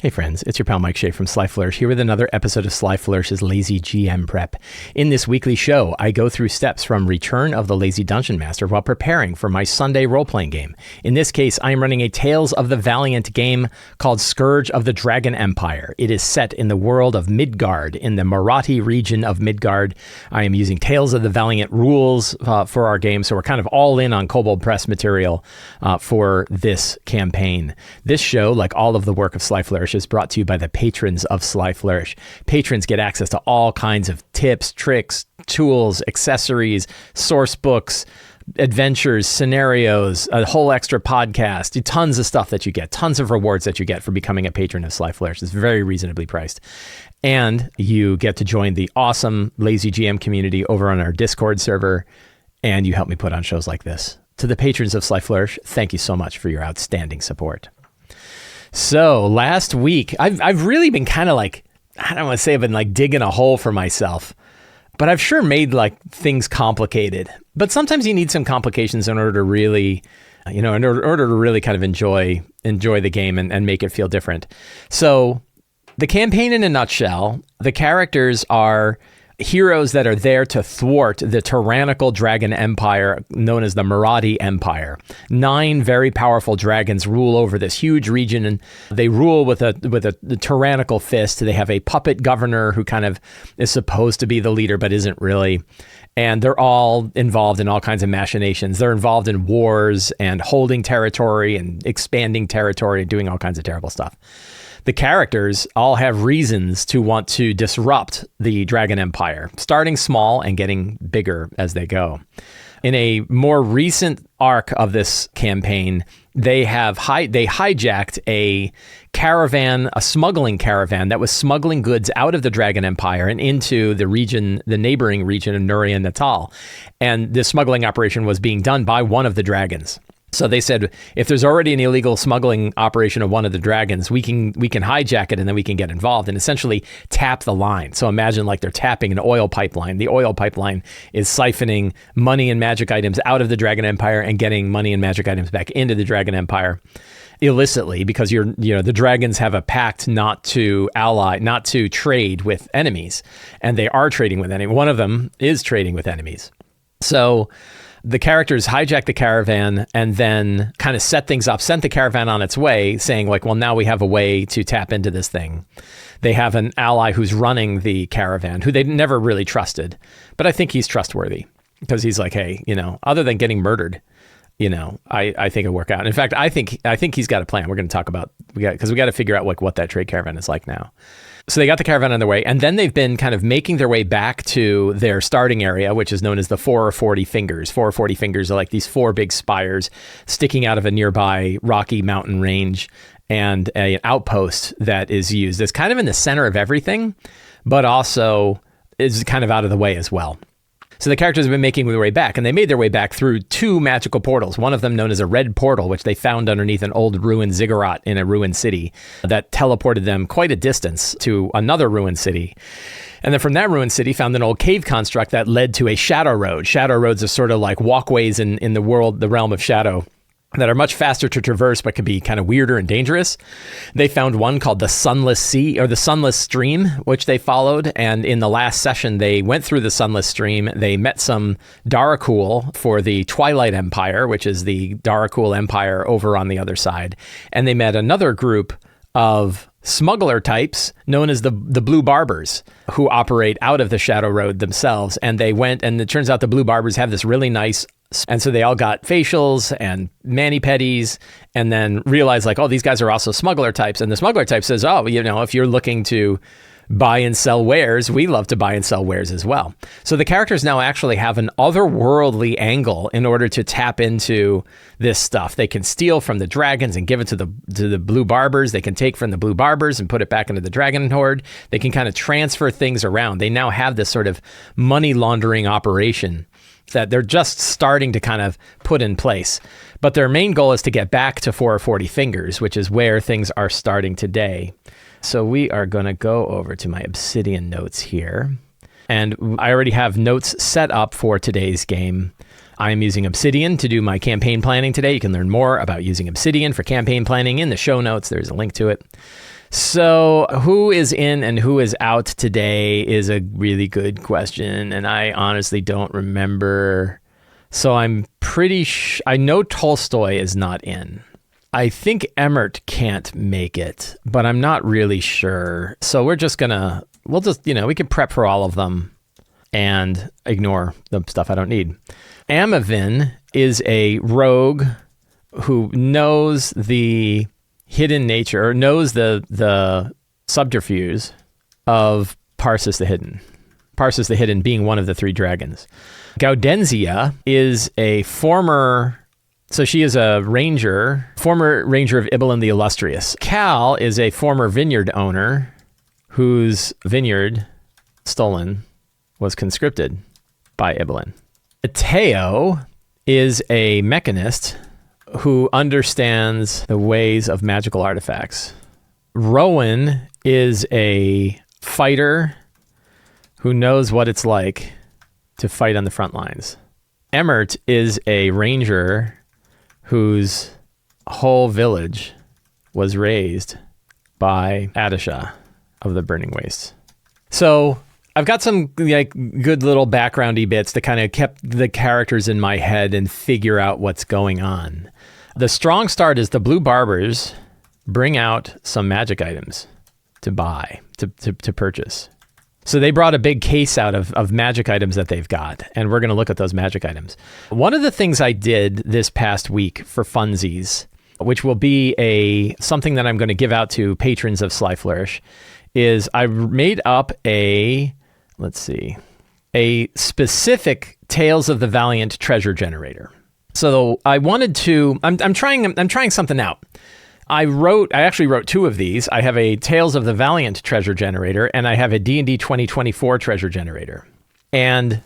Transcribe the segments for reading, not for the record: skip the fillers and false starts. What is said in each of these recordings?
Hey friends, it's your pal Mike Shea from Sly Flourish here with another episode of Sly Flourish's Lazy GM Prep. In this weekly show, I go through steps from Return of the Lazy Dungeon Master while preparing for my Sunday role-playing game. In this case, I am running a Tales of the Valiant game called Scourge of the Dragon Empire. It is set in the world of Midgard, in the Marathi region of Midgard. I am using Tales of the Valiant rules for our game, so we're kind of all in on Kobold Press material for this campaign. This show, like all of the work of Sly Flourish, is brought to you by the patrons of Sly Flourish. Patrons get access to all kinds of tips, tricks, tools, accessories, source books, adventures, scenarios, a whole extra podcast, tons of stuff that you get, tons of rewards that you get for becoming a patron of Sly Flourish. It's very reasonably priced. And you get to join the awesome Lazy GM community over on our Discord server, and you help me put on shows like this. To the patrons of Sly Flourish, thank you so much for your outstanding support. So last week, I've really been kind of like, I don't want to say I've been like digging a hole for myself, but I've sure made like things complicated. But sometimes you need some complications in order to really, in order to really kind of enjoy the game and make it feel different. So the campaign in a nutshell, the characters are heroes that are there to thwart the tyrannical dragon empire known as the Marathi Empire. 9 very powerful dragons rule over this huge region, and they rule with a tyrannical fist. They have a puppet governor who kind of is supposed to be the leader, but isn't really. And they're all involved in all kinds of machinations. They're involved in wars and holding territory and expanding territory and doing all kinds of terrible stuff. The characters all have reasons to want to disrupt the Dragon Empire, starting small and getting bigger as they go. In a more recent arc of this campaign, they hijacked a caravan, a smuggling caravan that was smuggling goods out of the Dragon Empire and into the neighboring region of Nurien Natal. And this smuggling operation was being done by one of the dragons. So they said, if there's already an illegal smuggling operation of one of the dragons, we can hijack it and then we can get involved and essentially tap the line. So imagine like they're tapping an oil pipeline. The oil pipeline is siphoning money and magic items out of the Dragon Empire and getting money and magic items back into the Dragon Empire illicitly, because the dragons have a pact not to trade with enemies, and they are trading with enemies. One of them is trading with enemies. So the characters hijack the caravan and then kind of set things up, sent the caravan on its way, saying like, well, now we have a way to tap into this thing. They have an ally who's running the caravan who they never really trusted, but I think he's trustworthy because he's like, hey, other than getting murdered, I think it'll work out. In fact, I think he's got a plan. We're going to talk about, because we got to figure out like what that trade caravan is like now. So they got the caravan on their way, and then they've been kind of making their way back to their starting area, which is known as the 4 or 40 Fingers. 4 or 40 Fingers are like these 4 big spires sticking out of a nearby rocky mountain range, and an outpost that is used as kind of in the center of everything, but also is kind of out of the way as well. So the characters have been making their way back, and they made their way back through 2 magical portals, one of them known as a red portal, which they found underneath an old ruined ziggurat in a ruined city that teleported them quite a distance to another ruined city. And then from that ruined city found an old cave construct that led to a shadow road. Shadow roads are sort of like walkways in the realm of shadow, that are much faster to traverse, but can be kind of weirder and dangerous. They found one called the Sunless Sea, or the Sunless Stream, which they followed. And in the last session, they went through the Sunless Stream. They met some Darakul for the Twilight Empire, which is the Darakul Empire over on the other side. And they met another group of smuggler types known as the Blue Barbers, who operate out of the Shadow Road themselves. And they went, and it turns out the Blue Barbers have this really nice, and so they all got facials and mani-pedis, and then realized like, oh, these guys are also smuggler types. And the smuggler type says, oh, if you're looking to buy and sell wares, we love to buy and sell wares as well. So the characters now actually have an otherworldly angle in order to tap into this stuff. They can steal from the dragons and give it to the Blue Barbers. They can take from the Blue Barbers and put it back into the Dragon Horde. They can kind of transfer things around. They now have this sort of money laundering operation that they're just starting to kind of put in place. But their main goal is to get back to 4 or 40 Fingers, which is where things are starting today. So we are going to go over to my Obsidian notes here. And I already have notes set up for today's game. I am using Obsidian to do my campaign planning today. You can learn more about using Obsidian for campaign planning in the show notes. There's a link to it. So who is in and who is out today is a really good question, and I honestly don't remember. So I'm pretty I know Tolstoy is not in. I think Emmert can't make it, but I'm not really sure. So we'll just, we can prep for all of them and ignore the stuff I don't need. Amavin is a rogue who knows the hidden nature, or knows the subterfuge of Parsis the Hidden. Parsis the Hidden being one of the three dragons. Gaudenzia is a she is a former ranger of Ibelin the Illustrious. Cal is a former vineyard owner whose vineyard, stolen, was conscripted by Ibelin. Mateo is a mechanist who understands the ways of magical artifacts. Rowan is a fighter who knows what it's like to fight on the front lines. Emmert is a ranger whose whole village was raised by Adisha of the Burning Wastes. So I've got some good little backgroundy bits that kind of kept the characters in my head and figure out what's going on. The strong start is the Blue Barbers bring out some magic items to buy, to purchase. So they brought a big case out of magic items that they've got, and we're going to look at those magic items. One of the things I did this past week for funsies, which will be something that I'm going to give out to patrons of Sly Flourish, is I made up a specific Tales of the Valiant treasure generator. So I wanted to, I'm trying something out. I actually wrote two of these. I have a Tales of the Valiant treasure generator, and I have a D&D 2024 treasure generator. And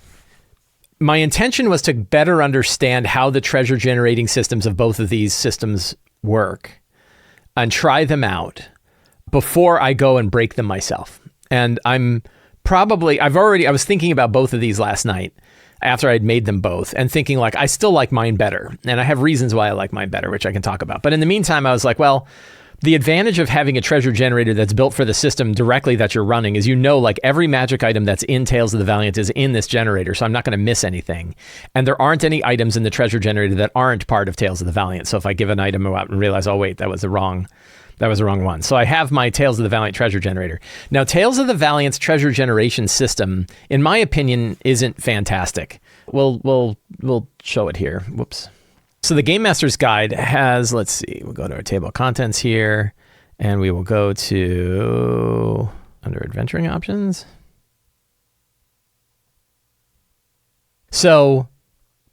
my intention was to better understand how the treasure generating systems of both of these systems work and try them out before I go and break them myself. And I was thinking about both of these last night after I'd made them both and thinking I still like mine better. And I have reasons why I like mine better, which I can talk about. But in the meantime, I was like, well, the advantage of having a treasure generator that's built for the system directly that you're running is, every magic item that's in Tales of the Valiant is in this generator. So I'm not going to miss anything. And there aren't any items in the treasure generator that aren't part of Tales of the Valiant. So if I give an item out and realize, oh wait, that was the wrong one. So I have my Tales of the Valiant treasure generator. Now, Tales of the Valiant's treasure generation system, in my opinion, isn't fantastic. We'll show it here. Whoops. So the Game Master's Guide has, we'll go to our table of contents here, and we will go to under adventuring options. So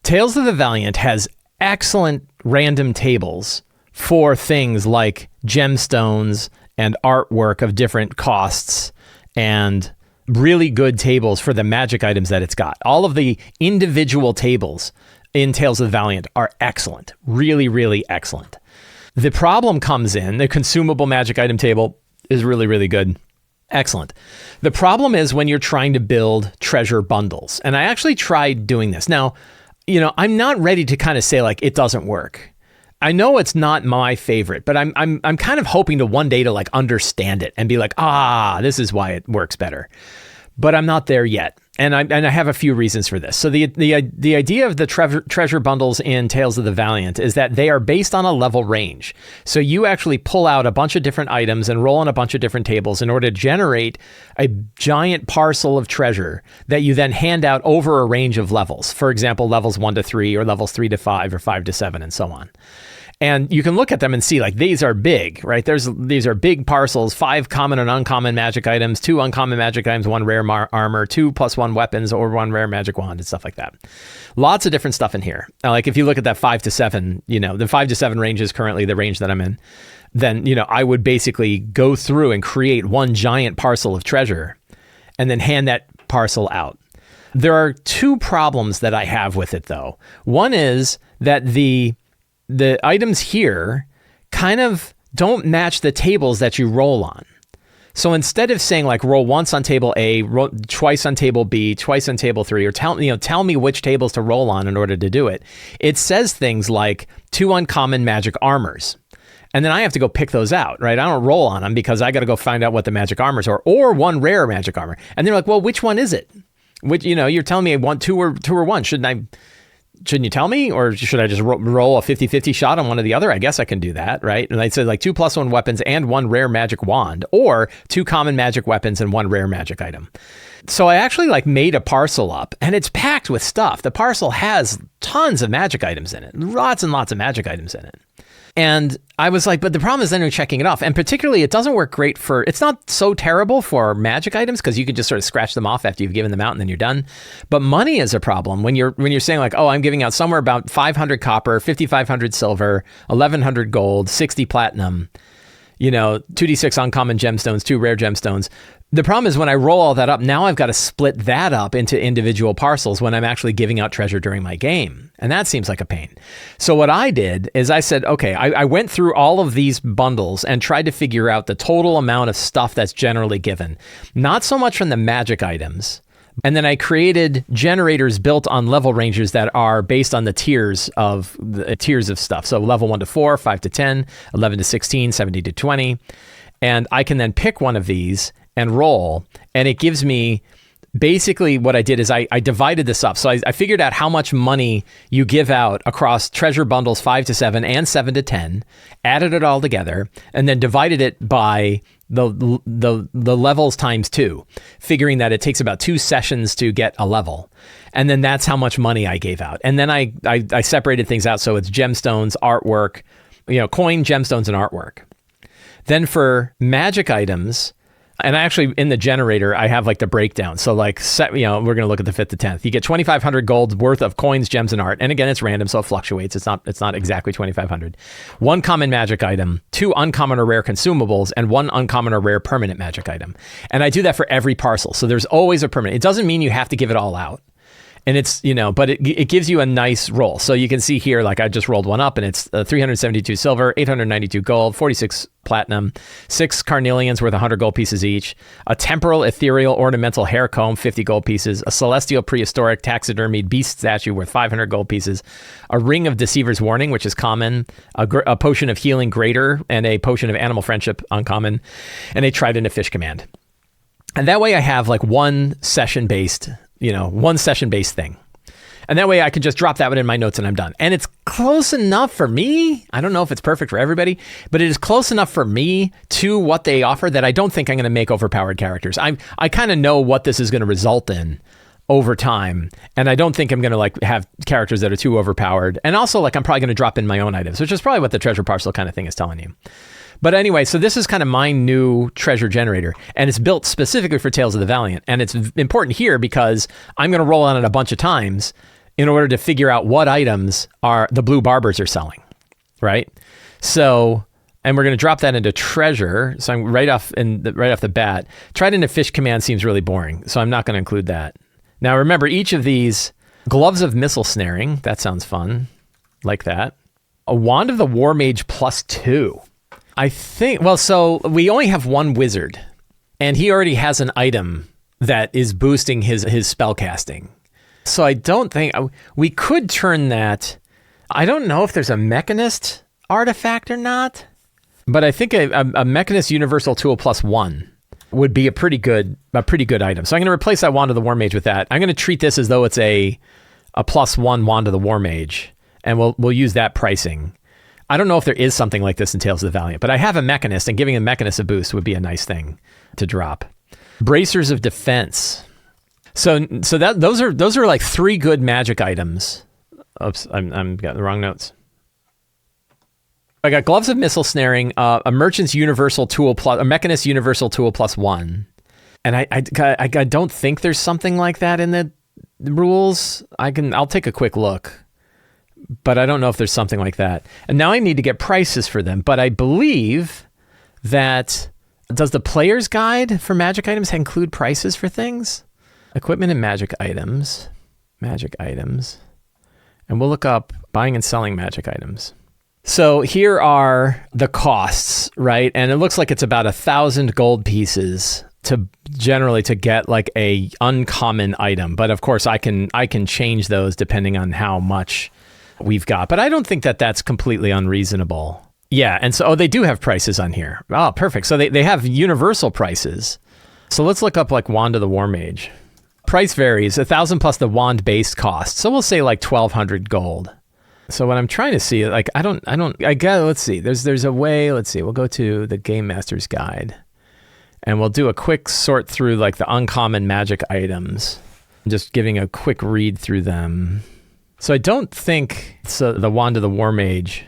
Tales of the Valiant has excellent random tables for things like gemstones and artwork of different costs, and really good tables for the magic items that it's got. All of the individual tables in Tales of the Valiant are excellent. Really, really excellent. The problem comes in, the consumable magic item table is really, really good. Excellent. The problem is when you're trying to build treasure bundles. And I actually tried doing this. Now, I'm not ready to kind of say it doesn't work. I know it's not my favorite, but I'm kind of hoping to one day to understand it and be this is why it works better. But I'm not there yet. And I have a few reasons for this. So the idea of the treasure bundles in Tales of the Valiant is that they are based on a level range. So you actually pull out a bunch of different items and roll on a bunch of different tables in order to generate a giant parcel of treasure that you then hand out over a range of levels. For example, levels 1 to 3 or levels 3 to 5 or 5 to 7 and so on. And you can look at them and see these are big, right? These are big parcels, 5 common and uncommon magic items, 2 uncommon magic items, 1 rare armor, 2 + 1 weapons, or 1 rare magic wand and stuff like that. Lots of different stuff in here. If you look at that 5 to 7, the 5 to 7 range is currently the range that I'm in. Then, I would basically go through and create one giant parcel of treasure and then hand that parcel out. There are 2 problems that I have with it though. One is that the items here kind of don't match the tables that you roll on. So instead of saying roll once on table A, roll twice on table B, twice on table 3, or tell me which tables to roll on in order to do it, it says things like 2 uncommon magic armors. And then I have to go pick those out, right? I don't roll on them because I got to go find out what the magic armors are, or one rare magic armor. And they're like, well, which one is it? Which, you're telling me I want two or one. Shouldn't you tell me? Or should I just roll a 50-50 shot on one or the other? I guess I can do that, right? And I said like 2 +1 weapons and 1 rare magic wand, or 2 common magic weapons and 1 rare magic item. So I actually like made a parcel up, and it's packed with stuff. The parcel has tons of magic items in it, lots and lots of magic items in it. And I was like, but the problem is then you're checking it off. And particularly, it doesn't work great it's not so terrible for magic items because you can just sort of scratch them off after you've given them out and then you're done. But money is a problem when you're saying like, oh, I'm giving out somewhere about 500 copper, 5,500 silver, 1,100 gold, 60 platinum, 2d6 uncommon gemstones, 2 rare gemstones. The problem is when I roll all that up, now I've got to split that up into individual parcels when I'm actually giving out treasure during my game. And that seems like a pain. So what I did is I said, okay, I went through all of these bundles and tried to figure out the total amount of stuff that's generally given. Not so much from the magic items. And then I created generators built on level ranges that are based on the tiers of stuff. So level 1 to 4, 5 to 10, 11 to 16, 17 to 20. And I can then pick one of these and roll, and it gives me basically what I did is I divided this up. So I figured out how much money you give out across treasure bundles 5 to 7 and 7 to 10, added it all together, and then divided it by the levels times 2, figuring that it takes about 2 sessions to get a level. And then that's how much money I gave out. And then I separated things out. So it's gemstones, artwork, coin, gemstones, and artwork. Then for magic items, and actually in the generator, I have like the breakdown. So like, we're going to look at the 5th to 10th. You get 2,500 gold worth of coins, gems, and art. And again, it's random, so it fluctuates. It's not exactly 2,500. 1 common magic item, 2 uncommon or rare consumables, and 1 uncommon or rare permanent magic item. And I do that for every parcel. So there's always a permanent. It doesn't mean you have to give it all out. And it's, but it gives you a nice roll. So you can see here, like I just rolled one up and it's 372 silver, 892 gold, 46 platinum, 6 carnelians worth 100 gold pieces each, a temporal, ethereal, ornamental hair comb, 50 gold pieces, a celestial, prehistoric, taxidermied beast statue worth 500 gold pieces, a ring of deceiver's warning, which is common, a potion of healing greater, and a potion of animal friendship uncommon, and a trident of fish command. And that way I have like one session-based thing. And that way I can just drop that one in my notes and I'm done. And it's close enough for me. I don't know if it's perfect for everybody, but it is close enough for me to what they offer that I don't think I'm going to make overpowered characters. I kind of know what this is going to result in over time. And I don't think I'm going to like have characters that are too overpowered. And also like I'm probably going to drop in my own items, which is probably what the treasure parcel kind of thing is telling you. But anyway, so this is kind of my new treasure generator, and it's built specifically for Tales of the Valiant. And it's important here because I'm going to roll on it a bunch of times in order to figure out what items the blue Barbers are selling, right? So, and we're going to drop that into treasure. So I'm right off the bat. Trident of Fish Command seems really boring, so I'm not going to include that. Now remember, each of these, gloves of missile snaring, that sounds fun, like that. A wand of the War Mage +2. I think, so we only have one wizard, and he already has an item that is boosting his spell casting. So I don't think, we could turn that, I don't know if there's a Mechanist artifact or not, but I think a Mechanist Universal Tool +1 would be a pretty good item. So I'm going to replace that Wand of the War Mage with that. I'm going to treat this as though it's a +1 Wand of the War Mage, and we'll use that pricing. I don't know if there is something like this in Tales of the Valiant, but I have a Mechanist, and giving a Mechanist a boost would be a nice thing to drop. Bracers of Defense. So those are like 3 good magic items. Oops, I'm got the wrong notes. I got Gloves of Missile Snaring, a Merchant's Universal Tool a Mechanist Universal Tool +1, and I don't think there's something like that in the rules. I'll take a quick look. But I don't know if there's something like that. And now I need to get prices for them. But I believe that, does the player's guide for magic items include prices for things? Equipment and magic items. And we'll look up buying and selling magic items. So here are the costs, right? And it looks like it's about 1,000 gold pieces to get like a uncommon item. But of course I can change those depending on how much we've got. But I don't think that that's completely unreasonable. Yeah, and so they do have prices on here. Oh, perfect. So they have universal prices. So let's look up like Wand of the War Mage. Price varies, 1,000 plus the wand based cost. So we'll say like 1,200 gold. So what I'm trying to see, like let's see. There's a way. Let's see. We'll go to the Game Master's Guide, and we'll do a quick sort through like the uncommon magic items. Just giving a quick read through them. So I don't think the Wand of the War Mage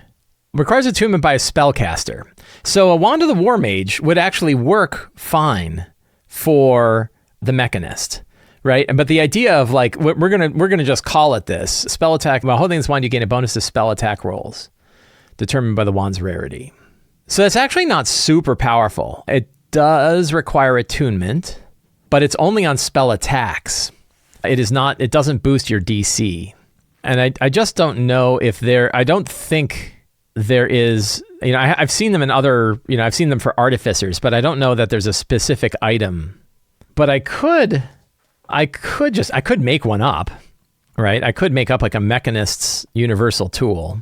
requires attunement by a spellcaster. So a Wand of the War Mage would actually work fine for the Mechanist, right? But the idea of like, we're gonna just call it this. Spell attack, while holding this wand, you gain a bonus to spell attack rolls, determined by the wand's rarity. So that's actually not super powerful. It does require attunement, but it's only on spell attacks. It doesn't boost your DC. And I just don't know if I don't think there is, I've seen them in other, I've seen them for artificers, but I don't know that there's a specific item. But I could make one up, right? I could make up like a Mechanist's universal tool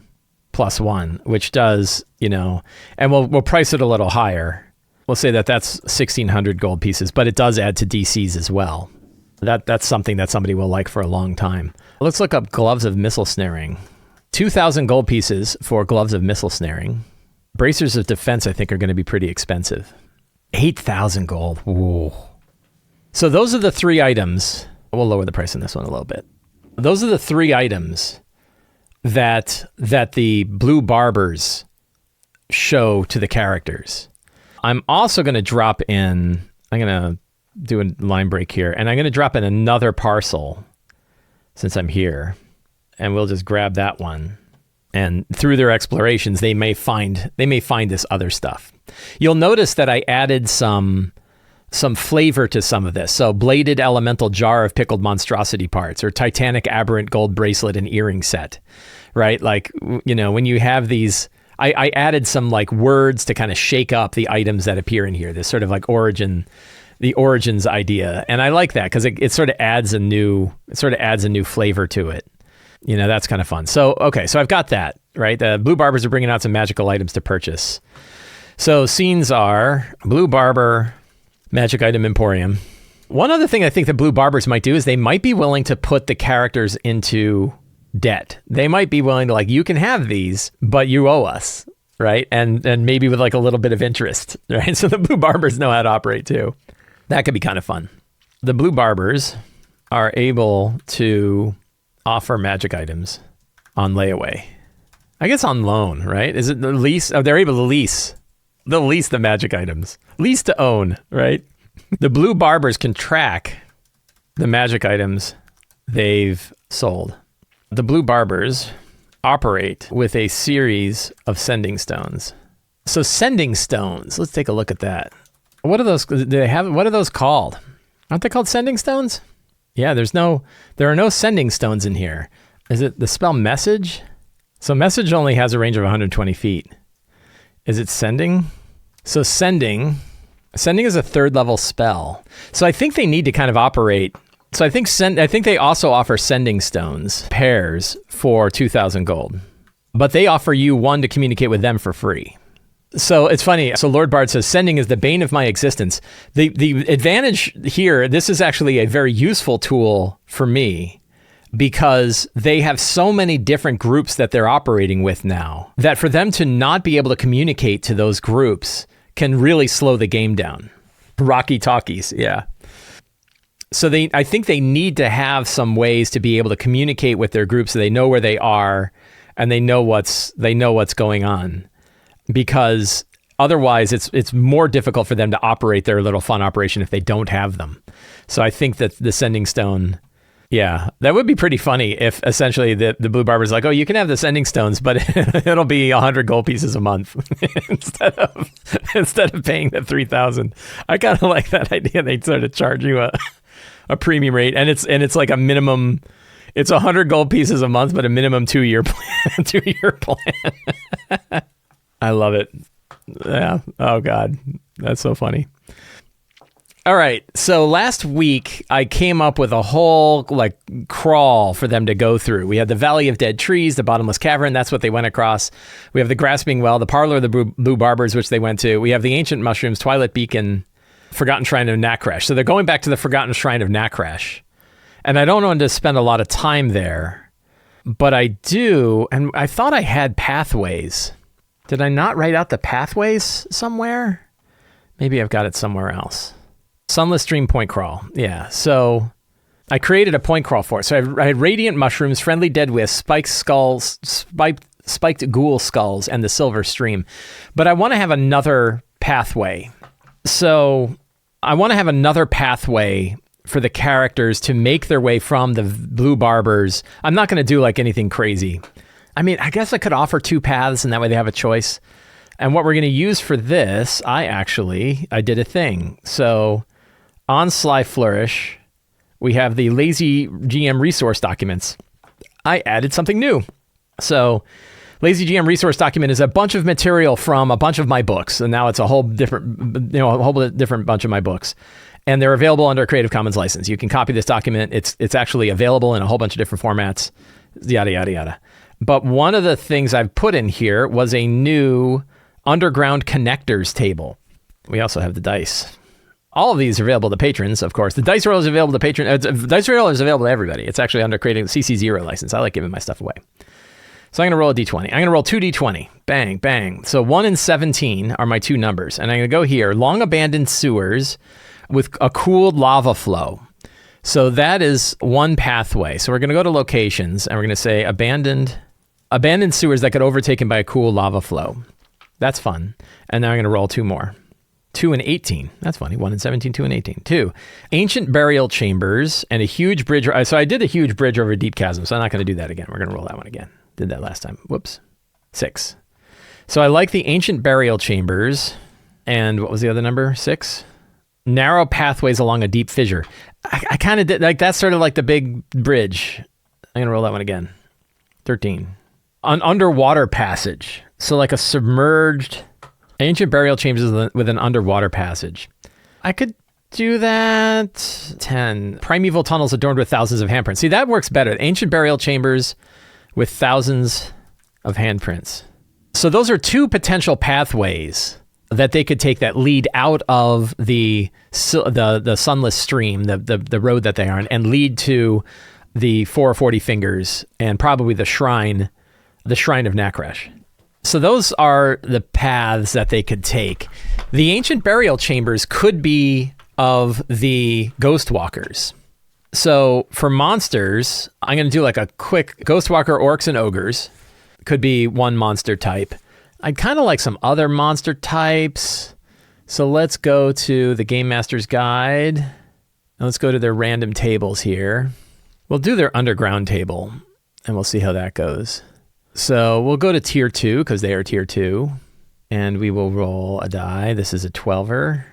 +1, which does, and we'll price it a little higher. We'll say that's 1,600 gold pieces, but it does add to DCs as well. That's something that somebody will like for a long time. Let's look up Gloves of Missile Snaring. 2,000 gold pieces for Gloves of Missile Snaring. Bracers of Defense, I think, are going to be pretty expensive. 8,000 gold. Ooh. So those are the three items. We'll lower the price on this one a little bit. Those are the three items that the Blue Barbers show to the characters. I'm also going to drop in, I'm going to do a line break here, and I'm going to drop in another parcel since I'm here, and we'll just grab that one. And through their explorations, they may find this other stuff. You'll notice that I added some flavor to some of this. So bladed elemental jar of pickled monstrosity parts, or titanic aberrant gold bracelet and earring set, right? Like, when you have these, I added some like words to kind of shake up the items that appear in here. This sort of like the origins idea. And I like that because it sort of adds a new flavor to it. That's kind of fun. So, okay, so I've got that, right? The Blue Barbers are bringing out some magical items to purchase. So scenes are Blue Barber, Magic Item Emporium. One other thing I think the Blue Barbers might do is they might be willing to put the characters into debt. They might be willing to like, you can have these, but you owe us, right? And maybe with like a little bit of interest, right? So the Blue Barbers know how to operate too. That could be kind of fun. The Blue Barbers are able to offer magic items on layaway. I guess on loan, right? Is it the lease? Oh, they're able to lease. They'll lease the magic items. Lease to own, right? The Blue Barbers can track the magic items they've sold. The Blue Barbers operate with a series of sending stones. So sending stones, let's take a look at that. What are those? What are those called? Aren't they called sending stones? Yeah, there are no sending stones in here. Is it the spell message? So message only has a range of 120 feet. Is it sending? So sending is a 3rd level spell. So I think they need to kind of operate. So I think they also offer sending stones, pairs for 2,000 gold. But they offer you one to communicate with them for free. So it's funny. So Lord Bard says, sending is the bane of my existence. The advantage here, this is actually a very useful tool for me because they have so many different groups that they're operating with now that for them to not be able to communicate to those groups can really slow the game down. Rocky talkies, yeah. So I think they need to have some ways to be able to communicate with their groups so they know where they are and they know what's going on. Because otherwise it's more difficult for them to operate their little fun operation if they don't have them. So I think that the sending stone, yeah, that would be pretty funny if essentially the Blue Barber's like, oh, you can have the sending stones, but it'll be 100 gold pieces a month instead of paying the 3,000. I kind of like that idea. They sort of charge you a premium rate, and it's like a minimum. It's 100 gold pieces a month, but a minimum 2-year plan. 2-year plan. I love it. Yeah. Oh God, that's so funny. All right. So last week, I came up with a whole crawl for them to go through. We had the Valley of Dead Trees, the Bottomless Cavern. That's what they went across. We have the Grasping Well, the Parlor of the Blue Barbers, which they went to. We have the Ancient Mushrooms, Twilight Beacon, Forgotten Shrine of Nakrash. So they're going back to the Forgotten Shrine of Nakrash. And I don't want to spend a lot of time there, but I do. And I thought I had pathways. Did I not write out the pathways somewhere? Maybe I've got it somewhere else. Sunless Stream Point Crawl. Yeah, so I created a point crawl for it. So I had Radiant Mushrooms, Friendly Dead Wisps, Spiked Ghoul Skulls, and the Silver Stream. But I want to have another pathway. So I want to have another pathway for the characters to make their way from the Blue Barbers. I'm not going to do anything crazy. I mean, I guess I could offer 2 paths, and that way they have a choice. And what we're going to use for this, I did a thing. So on Sly Flourish, we have the Lazy GM resource documents. I added something new. So Lazy GM resource document is a bunch of material from a bunch of my books. And now it's a whole different bunch of my books. And they're available under a Creative Commons license. You can copy this document. It's actually available in a whole bunch of different formats, yada, yada, yada. But one of the things I've put in here was a new underground connectors table. We also have the dice. All of these are available to patrons, of course. The dice roll is available to patrons. Dice roll is available to everybody. It's actually under creating the CC0 license. I like giving my stuff away. So I'm going to roll a d20. I'm going to roll 2 d20. Bang, bang. So 1 and 17 are my 2 numbers. And I'm going to go here. Long abandoned sewers with a cooled lava flow. So that is one pathway. So we're going to go to locations and we're going to say abandoned sewers that get overtaken by a cool lava flow. That's fun. And now I'm going to roll 2 more. 2 and 18. That's funny. 1 and 17, 2 and 18. 2. Ancient burial chambers and a huge bridge. So I did a huge bridge over a deep chasm, so I'm not going to do that again. We're going to roll that one again. Did that last time. Whoops. 6. So I like the ancient burial chambers. And what was the other number? 6? Narrow pathways along a deep fissure. I kind of did, that's sort of like the big bridge. I'm going to roll that one again. 13. An underwater passage. So like a submerged ancient burial chambers with an underwater passage. I could do that. 10. Primeval tunnels adorned with thousands of handprints. See, that works better. Ancient burial chambers with thousands of handprints. So those are 2 potential pathways that they could take that lead out of the sunless stream, the road that they are on, and lead to the 440 fingers and probably the shrine of Nakrash. So those are the paths that they could take. The ancient burial chambers could be of the ghost walkers. So for monsters, I'm going to do a quick ghost walker, orcs, and ogres. Could be one monster type. I'd kind of like some other monster types. So let's go to the Game Master's Guide. And let's go to their random tables here. We'll do their underground table, and we'll see how that goes. So we'll go to tier 2 because they are tier 2. And we will roll a die. This is a 12er.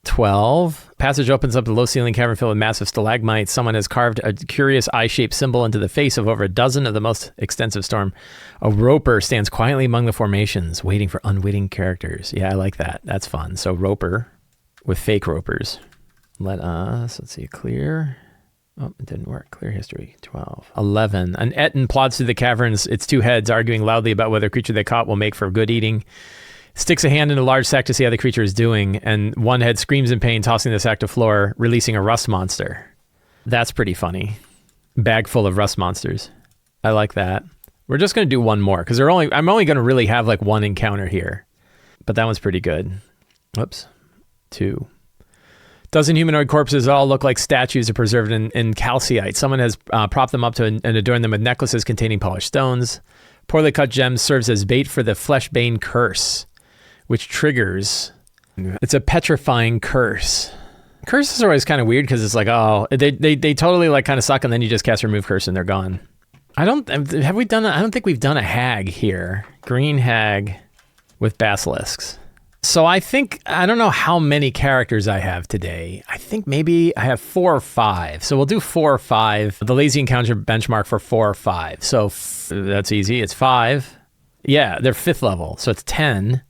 12. Passage opens up a low ceiling cavern filled with massive stalagmites. Someone has carved a curious eye-shaped symbol into the face of over a dozen of the most extensive storm. A roper stands quietly among the formations, waiting for unwitting characters. Yeah, I like that. That's fun. So roper with fake ropers. Let's see, clear. Oh, it didn't work. Clear history. 12. 11. An Etten plods through the caverns, its 2 heads, arguing loudly about whether creature they caught will make for good eating. Sticks a hand in a large sack to see how the creature is doing, and one head screams in pain, tossing the sack to floor, releasing a rust monster. That's pretty funny. Bag full of rust monsters. I like that. We're just going to do one more, because I'm only going to really have one encounter here. But that one's pretty good. Whoops. 2. Dozen humanoid corpses all look like statues are preserved in calcite. Someone has propped them up and adorned them with necklaces containing polished stones. Poorly cut gems serves as bait for the Fleshbane curse, which triggers. It's a petrifying curse. Curses are always kind of weird because it's they totally kind of suck, and then you just cast remove curse and they're gone. I don't think we've done a hag here. Green hag with basilisks. So I don't know how many characters I have today. I think maybe I have 4 or 5. So we'll do 4 or 5. The lazy encounter benchmark for 4 or 5. So that's easy. It's 5. Yeah, they're 5th level. So it's 10.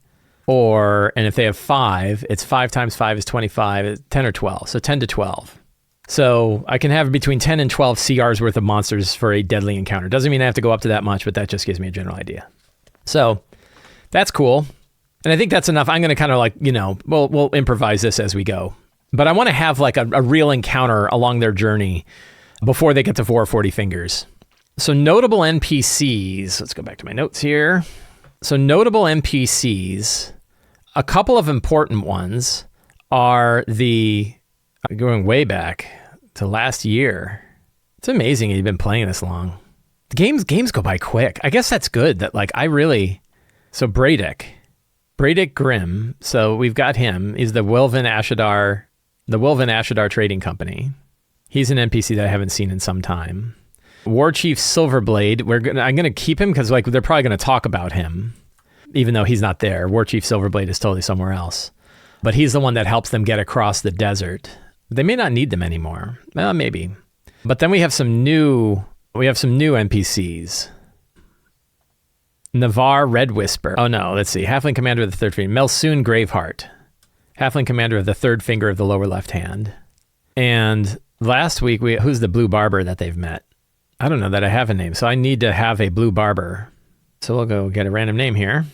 and if they have 5, it's 5 times 5 is 25, 10 or 12. So 10 to 12. So I can have between 10 and 12 CRs worth of monsters for a deadly encounter. Doesn't mean I have to go up to that much, but that just gives me a general idea. So that's cool. And I think that's enough. I'm going to kind of like, we'll improvise this as we go. But I want to have like a real encounter along their journey before they get to 440 fingers. So notable NPCs. Let's go back to my notes here. So notable NPCs, a couple of important ones are going way back to last year. It's amazing you've been playing this long. The games go by quick. I guess that's good that so Bradick Grimm. So we've got him. He's the Wilvan Ashadar Trading Company. He's an NPC that I haven't seen in some time. War Chief Silverblade. I'm gonna keep him because they're probably gonna talk about him, even though he's not there. War Chief Silverblade is totally somewhere else, but he's the one that helps them get across the desert. They may not need them anymore. Well, maybe. But then we have some new NPCs. Navarre Red Whisper. Oh no, let's see. Halfling Commander of the Third Finger. Melsoon Graveheart. Halfling Commander of the Third Finger of the lower left hand. And last week, who's the Blue Barber that they've met? I don't know that I have a name, so I need to have a Blue Barber. So we'll go get a random name here.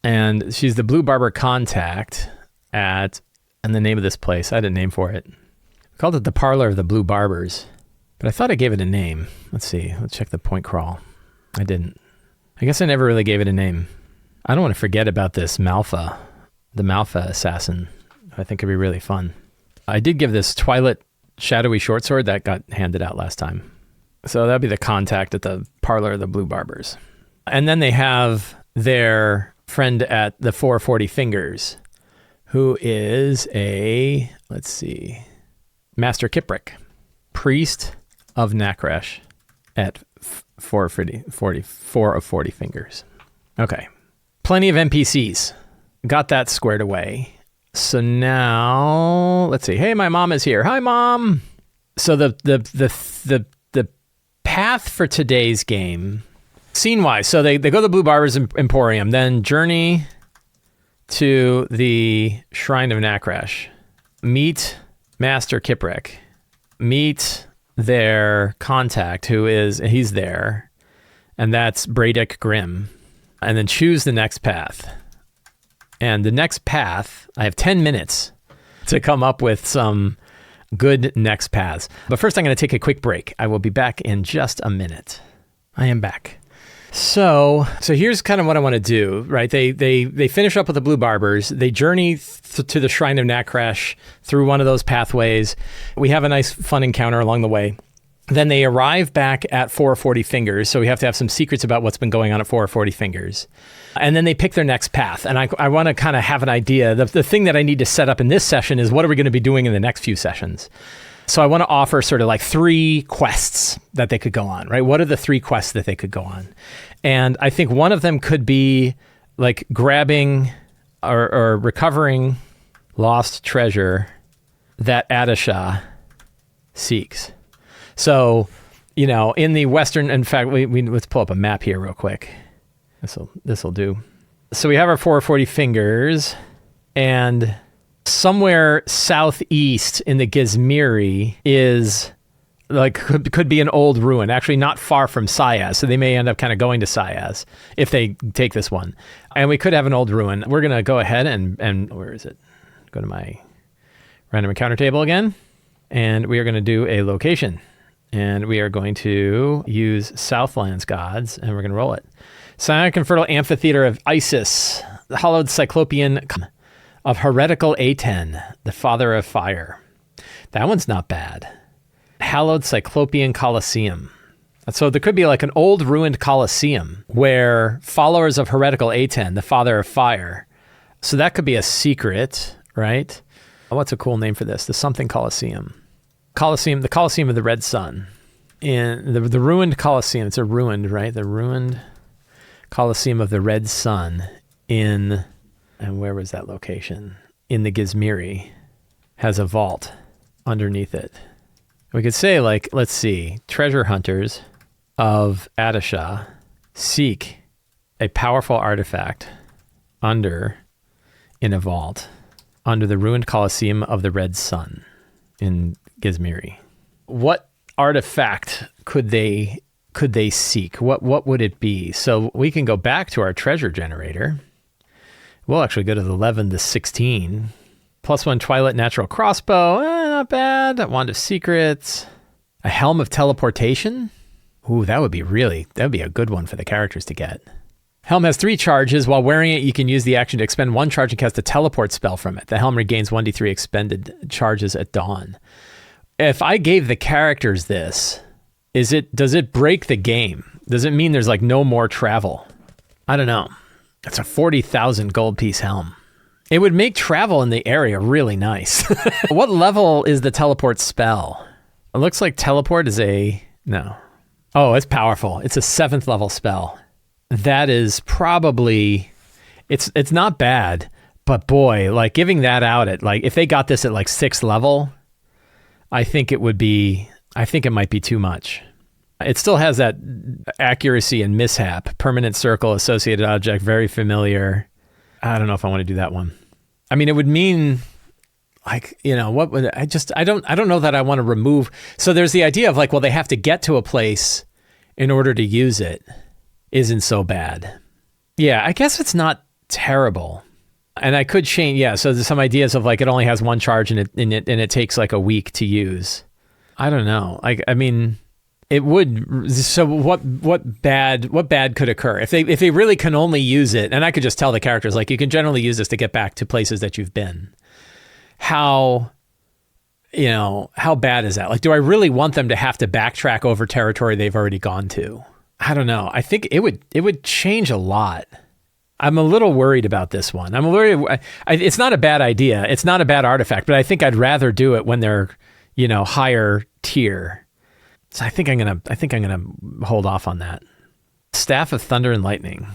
And she's the Blue Barber contact and the name of this place. I had a name for it. I called it the Parlor of the Blue Barbers, but I thought I gave it a name. Let's see. Let's check the point crawl. I didn't. I guess I never really gave it a name. I don't want to forget about this Malfa, the Malfa assassin. I think it'd be really fun. I did give this Twilit Shadowy Shortsword that got handed out last time. So that'd be the contact at the Parlor of the Blue Barbers. And then they have their friend at the 440 Fingers, who is Master Kiprick, priest of Nakresh at 4 of 40 Fingers. Okay. Plenty of NPCs. Got that squared away. So now, let's see. Hey, my mom is here. Hi, Mom. So the path for today's game, scene-wise, so they go to the Blue Barbers Emporium, then journey to the Shrine of Nakresh, meet Master Kiprick, meet their contact, he's there, and that's Bradick Grimm, and then choose the next path. And the next path, I have 10 minutes to come up with some good next paths. But first, I'm going to take a quick break. I will be back in just a minute. I am back. So here's kind of what I want to do, right? They finish up with the Blue Barbers. They journey to the Shrine of Nakresh through one of those pathways. We have a nice, fun encounter along the way. Then they arrive back at 440 Fingers, so we have to have some secrets about what's been going on at 440 Fingers. And then they pick their next path, and I want to kind of have an idea. The thing that I need to set up in this session is what are we going to be doing in the next few sessions? So I want to offer sort of like 3 quests that they could go on, right? What are the 3 quests that they could go on? And I think one of them could be like grabbing or recovering lost treasure that Adisha seeks. So, in the Western, in fact, we let's pull up a map here real quick. This'll do. So we have our 440 Fingers, and somewhere southeast in the Gizmiri is could be an old ruin, actually not far from Sayaz. So they may end up kind of going to Sayaz if they take this one. And we could have an old ruin. We're going to go ahead and where is it? Go to my random encounter table again. And we are going to do a location. And we are going to use Southlands Gods, and we're going to roll it. Psionic and Fertile Amphitheater of Isis, the hallowed Cyclopean of Heretical Aten, the Father of Fire. That one's not bad. Hallowed Cyclopean Colosseum. So there could be like an old ruined Colosseum where followers of Heretical Aten, the Father of Fire. So that could be a secret, right? What's a cool name for this? The something Colosseum. The Colosseum of the Red Sun. In the ruined Colosseum, it's a ruined, right? The ruined Colosseum of the Red Sun and where was that location? In the Gizmiri, has a vault underneath it. We could say, let's see, treasure hunters of Adisha seek a powerful artifact in a vault under the ruined Colosseum of the Red Sun in Gizmiri. What artifact could they seek? What would it be? So we can go back to our treasure generator. We'll actually go to the 11 to 16. +1 Twilight Natural Crossbow. Not bad. Wand of Secrets. A Helm of Teleportation. Ooh, that would be a good one for the characters to get. Helm has 3 charges. While wearing it, you can use the action to expend 1 charge and cast a teleport spell from it. The helm regains 1d3 expended charges at dawn. If I gave the characters this, does it break the game? Does it mean there's like no more travel? I don't know. It's a 40,000 gold piece helm. It would make travel in the area really nice. What level is the teleport spell? It looks like teleport is no. Oh, it's powerful. It's a 7th level spell. That is probably, it's not bad, but boy, like giving that out at like, if they got this at like 6th level, I think it might be too much. It still has that accuracy and mishap, permanent circle, associated object, very familiar. I don't know if I want to do that one. I mean, it would mean like, what would I don't know that I want to remove. So there's the idea of like, well, they have to get to a place in order to use it. Isn't so bad. Yeah, I guess it's not terrible. And I could change, so there's some ideas of like it only has 1 charge and it takes like a week to use. I don't know. I mean, it would, so what bad could occur? If they really can only use it, and I could just tell the characters like you can generally use this to get back to places that you've been. How bad is that? Like, do I really want them to have to backtrack over territory they've already gone to? I don't know. I think it would change a lot. I'm a little worried about this one. It's not a bad idea. It's not a bad artifact, but I think I'd rather do it when they're, higher tier. So I think I'm gonna hold off on that. Staff of Thunder and Lightning.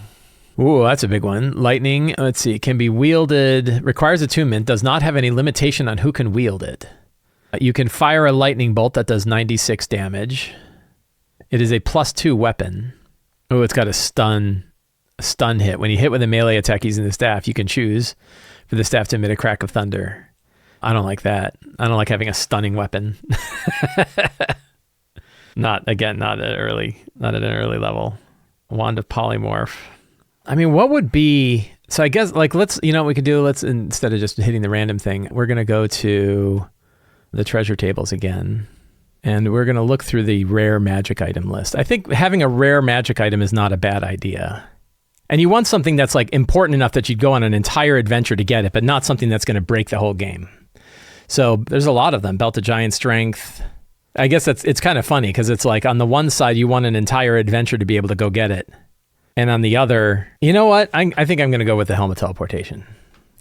Ooh, that's a big one. Lightning, let's see, can be wielded, requires attunement, does not have any limitation on who can wield it. You can fire a lightning bolt that does 96 damage. It is a +2 weapon. Oh, it's got a stun hit. When you hit with a melee attack using the staff, you can choose for the staff to emit a crack of thunder. I don't like that. I don't like having a stunning weapon. Not at an early level. Wand of Polymorph. I mean, what would be, so I guess like what we could do, instead of just hitting the random thing, we're going to go to the treasure tables again. And we're going to look through the rare magic item list. I think having a rare magic item is not a bad idea. And you want something that's like important enough that you'd go on an entire adventure to get it, but not something that's going to break the whole game. So there's a lot of them. Belt of Giant Strength. I guess it's kind of funny because it's like on the one side, you want an entire adventure to be able to go get it. And on the other, you know what? I think I'm going to go with the Helm of Teleportation.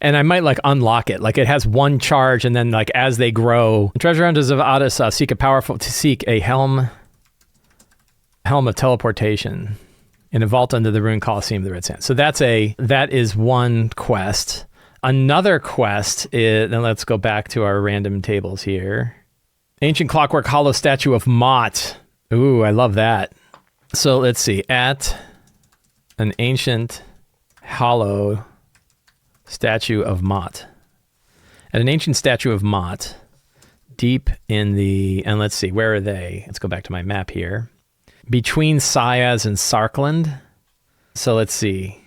And I might like unlock it. Like it has 1 charge, and then like as they grow, Treasure Hunters of Addis seek a helm of teleportation in a vault under the ruined Colosseum of the Red Sand. So that is one quest. Another quest is, then let's go back to our random tables here. Ancient Clockwork Hollow Statue of Mott. Ooh, I love that. So let's see, at an ancient hollow statue of Mott. At an ancient statue of Mott, deep in the, and let's see, where are they? Let's go back to my map here. Between Sayaz and Sarkland. So let's see,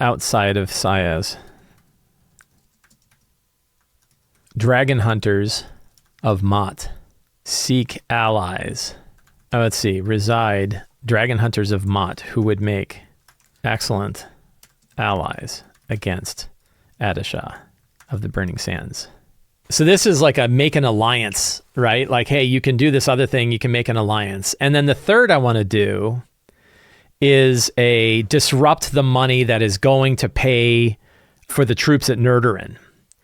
outside of Sayaz. Dragon Hunters of Mott seek allies. Oh, let's see, reside Dragon Hunters of Mott who would make excellent allies against Adisha of the Burning Sands. So this is like a make an alliance, right? Like, hey, you can do this other thing, you can make an alliance. And then the third I want to do is a disrupt the money that is going to pay for the troops at Nerderin.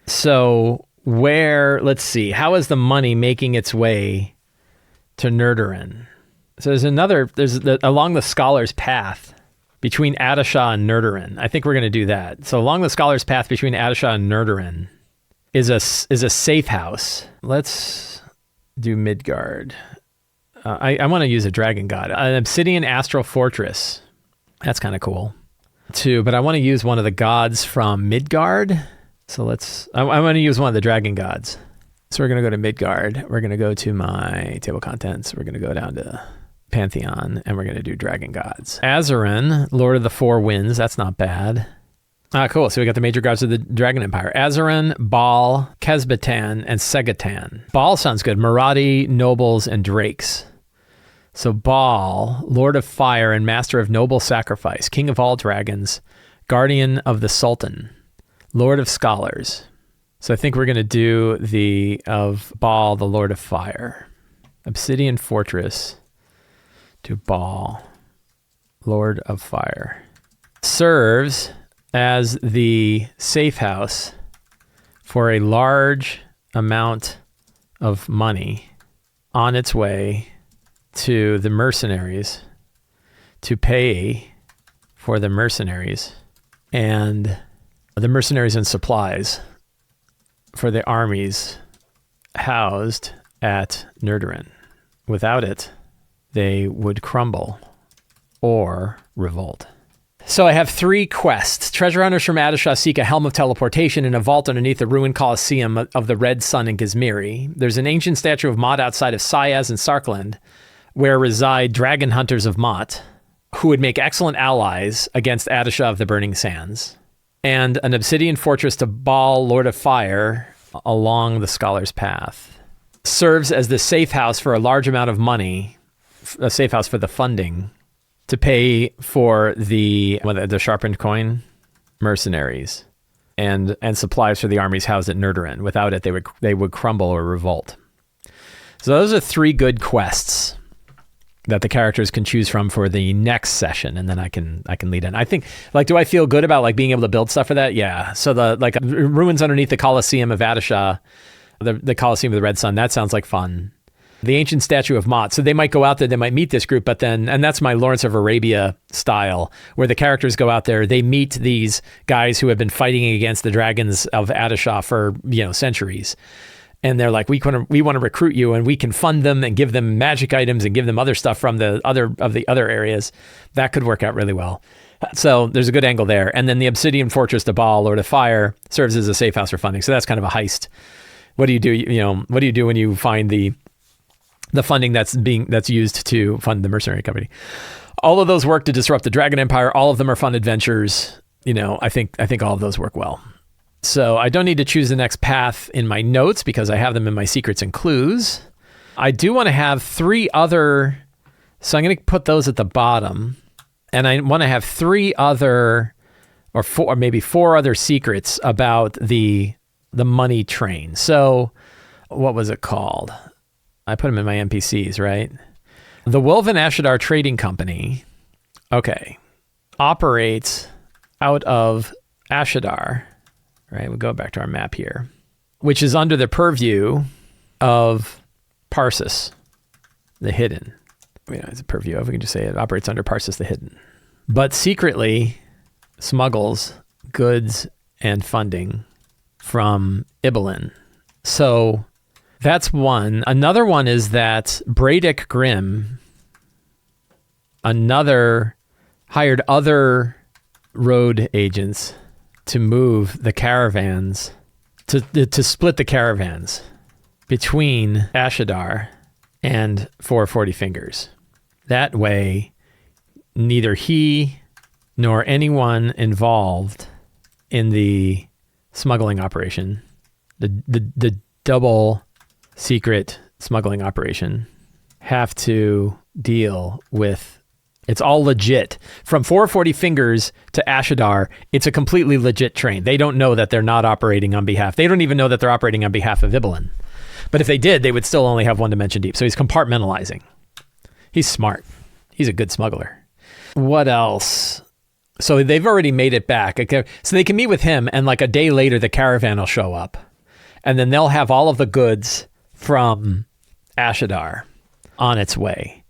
So let's see, how is the money making its way to Nerderin? So along the Scholar's Path between Adisha and Nerderin. I think we're going to do that. So along the Scholar's Path between Adisha and Nerderin is a safe house. Let's do Midgard. I want to use a dragon god. An Obsidian Astral Fortress. That's kind of cool. but I want to use one of the gods from Midgard. So I'm going to use one of the dragon gods. So we're going to go to Midgard. We're going to go to my table contents. We're going to go down to Pantheon, and we're going to do dragon gods. Azerin, Lord of the Four Winds. That's not bad. Cool. So we got the major gods of the Dragon Empire. Azerin, Baal, Kesbatan, and Segatan. Baal sounds good. Maraudi, nobles, and drakes. So Baal, Lord of Fire and Master of Noble Sacrifice, King of all dragons, Guardian of the Sultan, Lord of Scholars. So I think we're going to do of Baal, the Lord of Fire. Obsidian Fortress to Baal, Lord of Fire. Serves as the safe house for a large amount of money on its way to the mercenaries to pay for the mercenaries and supplies for the armies housed at Nerdarin. Without it, they would crumble or revolt. So I have 3 quests. Treasure hunters from Adishah seek a helm of teleportation in a vault underneath the ruined Colosseum of the Red Sun in Gizmiri. There's an ancient statue of Mott outside of Sayaz in Sarkland, where reside dragon hunters of Mott, who would make excellent allies against Adishah of the Burning Sands. And an obsidian fortress to Baal, Lord of Fire, along the Scholar's Path. Serves as the safe house for a large amount of money, a safe house for the funding, to pay for the sharpened coin mercenaries and supplies for the armies housed at Nerdarin. Without it, they would crumble or revolt. So those are 3 good quests that the characters can choose from for the next session, and then I can lead in. I think, do I feel good about being able to build stuff for that? Yeah. So the ruins underneath the Colosseum of Adishah, the Colosseum of the Red Sun, that sounds like fun. The ancient statue of Mott. So they might go out there, they might meet this group, and that's my Lawrence of Arabia style, where the characters go out there, they meet these guys who have been fighting against the dragons of Adishah for, centuries. And they're like, we want to recruit you, and we can fund them and give them magic items and give them other stuff from the other areas. That could work out really well. So there's a good angle there. And then the Obsidian Fortress to Baal, Lord of Fire, serves as a safe house for funding. So that's kind of a heist. What do you do? What do you do when you find the funding that's used to fund the mercenary company? All of those work to disrupt the Dragon Empire. All of them are fun adventures. I think all of those work well. So I don't need to choose the next path in my notes because I have them in my secrets and clues. I do want to have 3 other, so I'm going to put those at the bottom, and I want to have 3 other, or 4, or maybe 4 other secrets about the money train. So what was it called? I put them in my NPCs, right? The Wolven Ashadar Trading Company, operates out of Ashadar. Right, we'll go back to our map here, which is under the purview of Parsis, the Hidden. It's a purview of, we can just say it operates under Parsis the Hidden. But secretly smuggles goods and funding from Ibelin. So that's one. Another one is that Bradic Grimm, hired other road agents to move the caravans, to split the caravans between Ashadar and 440 Fingers. That way, neither he nor anyone involved in the smuggling operation, the double secret smuggling operation, have to deal with. It's all legit. From 440 Fingers to Ashadar, it's a completely legit train. They don't know that they're not operating on behalf. They don't even know that they're operating on behalf of Ibelin. But if they did, they would still only have 1 dimension deep. So he's compartmentalizing. He's smart. He's a good smuggler. What else? So they've already made it back. So they can meet with him, and a day later, the caravan will show up. And then they'll have all of the goods from Ashadar on its way.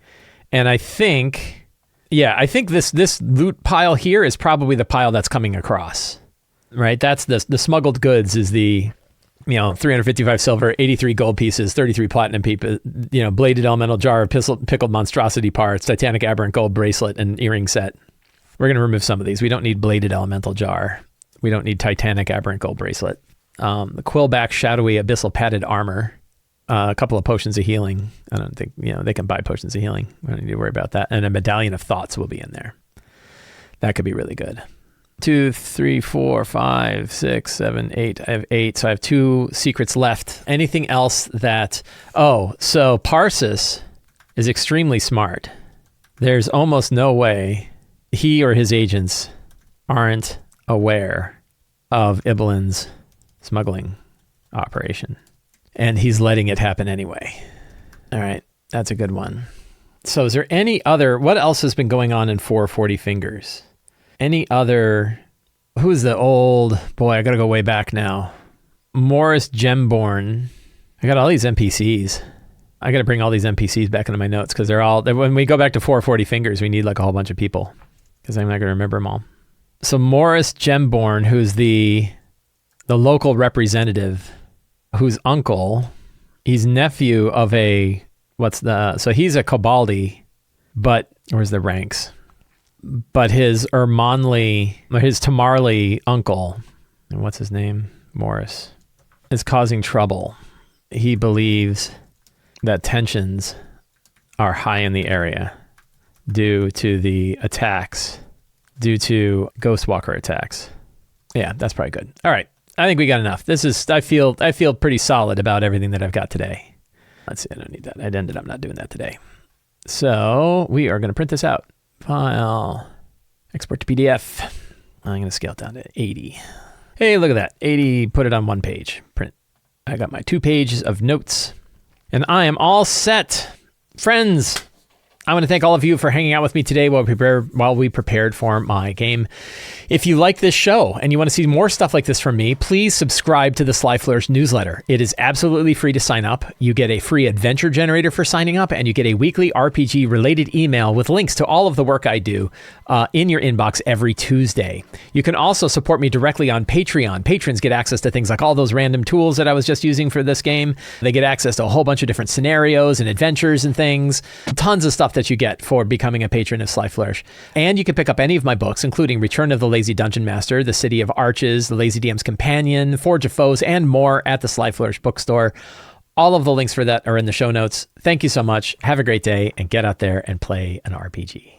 And I think this loot pile here is probably the pile that's coming across, right? That's the smuggled goods is the, 355 silver, 83 gold pieces, 33 platinum pieces, bladed elemental jar of pickled monstrosity parts, titanic aberrant gold bracelet and earring set. We're going to remove some of these. We don't need Bladed Elemental Jar. We don't need Titanic Aberrant Gold Bracelet. The Quillback Shadowy Abyssal Padded Armor. A couple of Potions of Healing. I don't think, they can buy Potions of Healing. We don't need to worry about that. And a Medallion of Thoughts will be in there. That could be really good. 2, 3, 4, 5, 6, 7, 8. I have 8, so I have 2 secrets left. Anything else that... Oh, so Parsis is extremely smart. There's almost no way he or his agents aren't aware of Ibelin's smuggling operation. And he's letting it happen anyway. All right, that's a good one. So is there any other... What else has been going on in 440 Fingers? Any other... Who's the old... Boy, I got to go way back now. Morris Gemborn. I got all these NPCs. I got to bring all these NPCs back into my notes because they're all... When we go back to 440 Fingers, we need like a whole bunch of people because I'm not going to remember them all. So Morris Gemborn, who's the local representative, whose uncle, he's nephew of a... So he's a Kobaldi, but... Where's the ranks? But his Tamarli uncle, and what's his name? Morris, is causing trouble. He believes that tensions are high in the area due to the attacks, due to Ghostwalker attacks. Yeah, that's probably good. All right. I think we got enough. I feel pretty solid about everything that I've got today. Let's see. I don't need that. I ended up not doing that today. So we are going to print this out. File, export to PDF. I'm going to scale it down to 80. Hey, look at that. 80, put it on 1 page. Print. I got my 2 pages of notes. And I am all set. Friends, I want to thank all of you for hanging out with me today while we prepared for my game. If you like this show and you want to see more stuff like this from me, please subscribe to the Sly Flourish newsletter. It is absolutely free to sign up. You get a free adventure generator for signing up, and you get a weekly RPG-related email with links to all of the work I do in your inbox every Tuesday. You can also support me directly on Patreon. Patrons get access to things like all those random tools that I was just using for this game. They get access to a whole bunch of different scenarios and adventures and things. Tons of stuff that you get for becoming a patron of Sly Flourish. And you can pick up any of my books, including Return of the Lazy Dungeon Master, The City of Arches, The Lazy DM's Companion, Forge of Foes, and more at the Sly Flourish bookstore. All of the links for that are in the show notes. Thank you so much. Have a great day, and get out there and play an RPG.